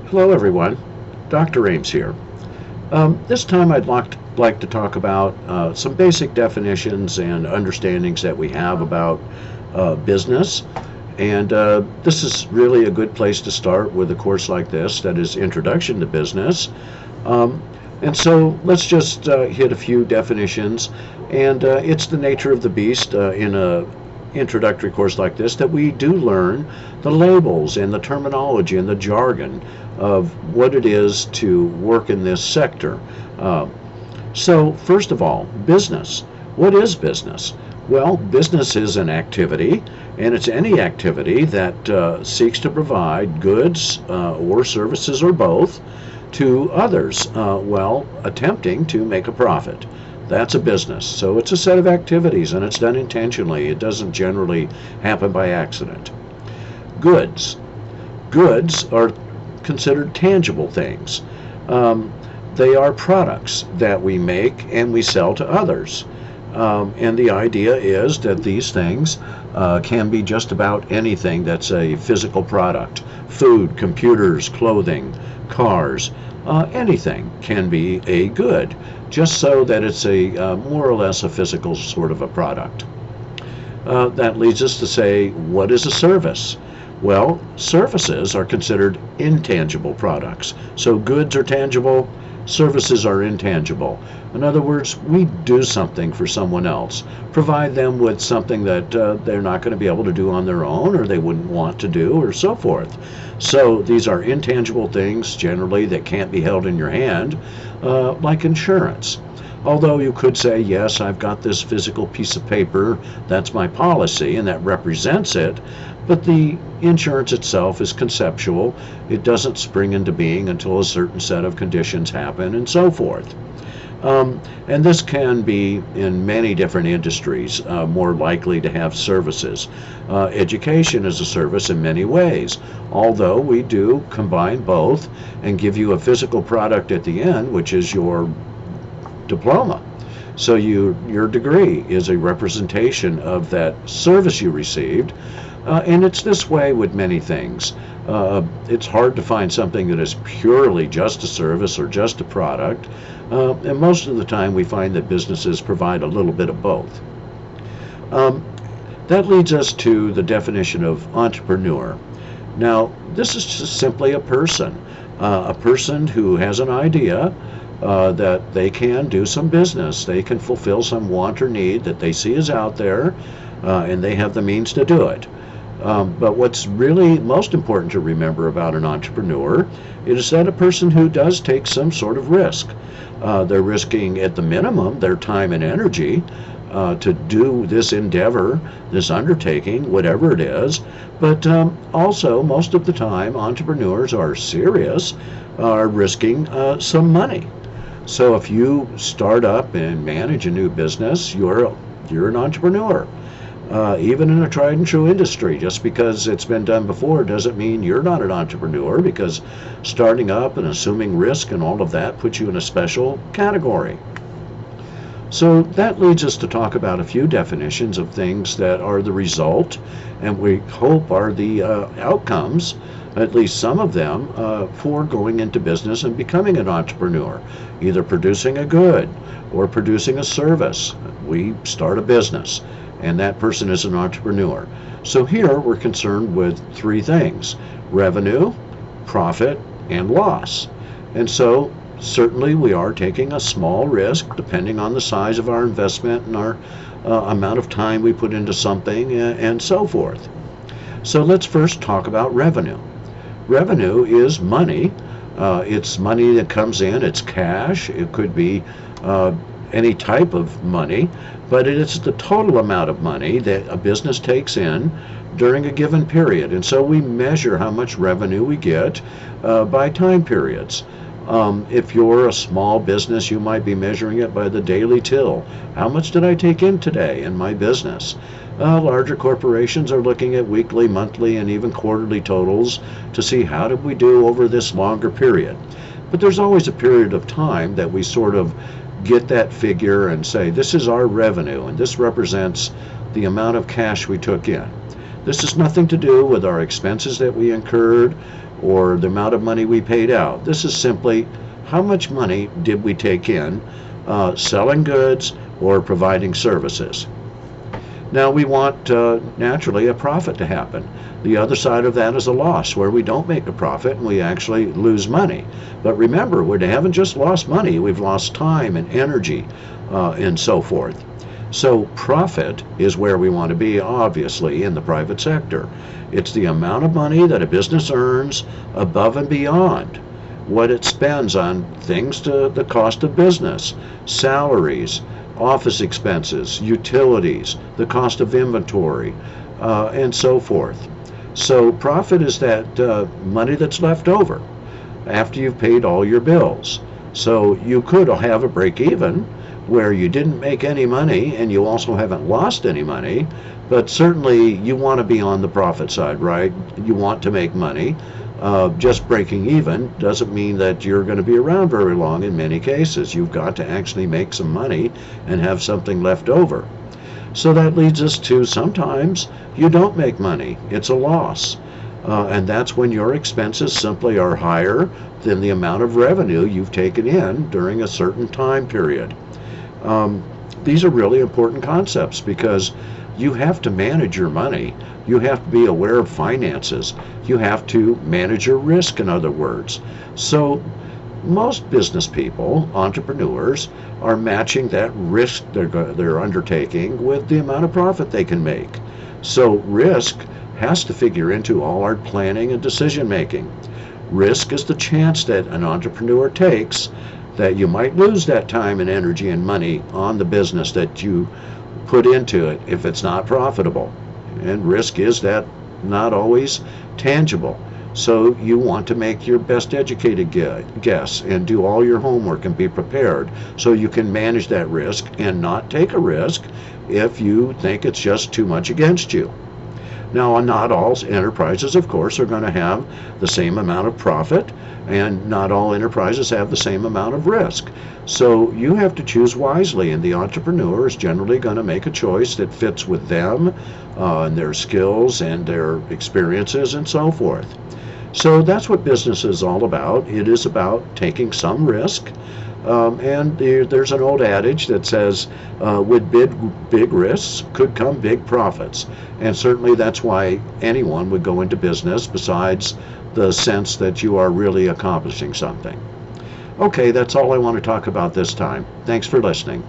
Hello, everyone. Dr. Eames here. This time I'd like to talk about some basic definitions and understandings that we have about business. And this is really a good place to start with a course like this that is Introduction to Business. Um, and so let's just hit a few definitions. And it's the nature of the beast in a introductory course like this that we do learn the labels and the terminology and the jargon of what it is to work in this sector. Uh, so, first of all, business. What is business? Well, business is an activity, and it's any activity that seeks to provide goods or services or both to others, attempting to make a profit. That's a business. So it's a set of activities and it's done intentionally. It doesn't generally happen by accident. Goods. Goods are considered tangible things. Um, they are products that we make and we sell to others. And the idea is that these things can be just about anything that's a physical product. Food, computers, clothing, cars, anything can be a good, just so that it's a more or less a physical sort of a product. That leads us to say, what is a service? Well, services are considered intangible products. So goods are tangible, services are intangible. In other words, we do something for someone else, provide them with something that they're not going to be able to do on their own or they wouldn't want to do or so forth. So these are intangible things generally that can't be held in your hand, like insurance. Although you could say, yes, I've got this physical piece of paper, that's my policy, and that represents it, but the insurance itself is conceptual. It doesn't spring into being until a certain set of conditions happen, and so forth. And this can be in many different industries, more likely to have services. Education is a service in many ways, although we do combine both and give you a physical product at the end, which is your diploma. So your degree is a representation of that service you received, and it's this way with many things. It's hard to find something that is purely just a service or just a product, and most of the time we find that businesses provide a little bit of both. Um, that leads us to the definition of entrepreneur. Now, this is just simply a person who has an idea that they can do some business, they can fulfill some want or need that they see is out there, and they have the means to do it. But what's really most important to remember about an entrepreneur is that a person who does take some sort of risk. They're risking at the minimum their time and energy to do this endeavor, this undertaking, whatever it is. But also, most of the time, entrepreneurs are serious, are risking some money. So if you start up and manage a new business, you're an entrepreneur. Even in a tried and true industry, just because it's been done before doesn't mean you're not an entrepreneur, because starting up and assuming risk and all of that puts you in a special category. So that leads us to talk about a few definitions of things that are the result, and we hope are the outcomes, at least some of them, for going into business and becoming an entrepreneur, either producing a good or producing a service. We start a business, and that person is an entrepreneur. So here we're concerned with three things: revenue, profit, and loss. And so certainly we are taking a small risk depending on the size of our investment and our amount of time we put into something, and so forth. So let's first talk about revenue. Revenue is money. It's money that comes in. It's cash. It could be any type of money, but it's the total amount of money that a business takes in during a given period. And so we measure how much revenue we get by time periods. If you're a small business, you might be measuring it by the daily till. How much did I take in today in my business? Larger corporations are looking at weekly, monthly, and even quarterly totals to see how did we do over this longer period. But there's always a period of time that we sort of get that figure and say, this is our revenue, and this represents the amount of cash we took in. This has nothing to do with our expenses that we incurred or the amount of money we paid out. This is simply how much money did we take in selling goods or providing services. Now we want naturally a profit to happen. The other side of that is a loss, where we don't make a profit and we actually lose money. But remember, we haven't just lost money, we've lost time and energy and so forth. So profit is where we want to be, obviously, in the private sector. It's the amount of money that a business earns above and beyond what it spends on things to the cost of business, salaries, office expenses, utilities, the cost of inventory, and so forth. So profit is that money that's left over after you've paid all your bills. So you could have a break even where you didn't make any money and you also haven't lost any money, but certainly you want to be on the profit side, right? You want to make money. Just breaking even doesn't mean that you're going to be around very long in many cases. You've got to actually make some money and have something left over. So that leads us to sometimes you don't make money. It's a loss. And that's when your expenses simply are higher than the amount of revenue you've taken in during a certain time period. These are really important concepts because you have to manage your money. You have to be aware of finances. You have to manage your risk, in other words. So most business people, entrepreneurs, are matching that risk they're undertaking with the amount of profit they can make. So risk has to figure into all our planning and decision making. Risk is the chance that an entrepreneur takes that you might lose that time and energy and money on the business that you put into it if it's not profitable. And risk is that not always tangible. So you want to make your best educated guess and do all your homework and be prepared so you can manage that risk and not take a risk if you think it's just too much against you. Now, not all enterprises, of course, are going to have the same amount of profit, and not all enterprises have the same amount of risk. So you have to choose wisely, and the entrepreneur is generally going to make a choice that fits with them and their skills and their experiences and so forth. So that's what business is all about. It is about taking some risk. And there's an old adage that says, with big risks could come big profits. And certainly that's why anyone would go into business, besides the sense that you are really accomplishing something. Okay, that's all I want to talk about this time. Thanks for listening.